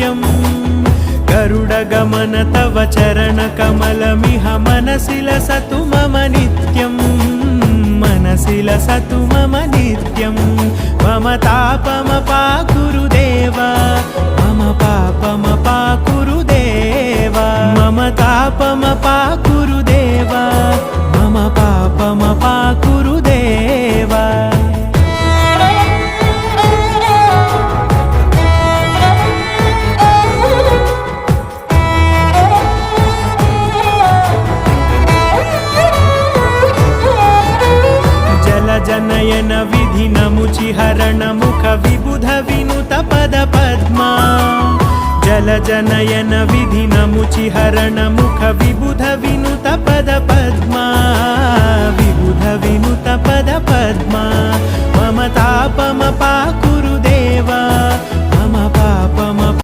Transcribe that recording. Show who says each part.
Speaker 1: नित्यम् गरुडगमन तव चरणकमलमिह मनसि लसतु मम नित्यम् मनसि लसतु मम नित्यम् मम तापमपाकुरु देव मम पापमपाकुरु देव मम तापमपाकुरु देव मम पापमपाकुरु देव जनयन विधि नमुचिहरण मुख विबुध विनुत पद पद्मा जल जनयन विधि नमुचिहरण मुख विबुध विनुत पद पद्मा विबुध विनुत पद पद्मा मम तापमपाकुरु देव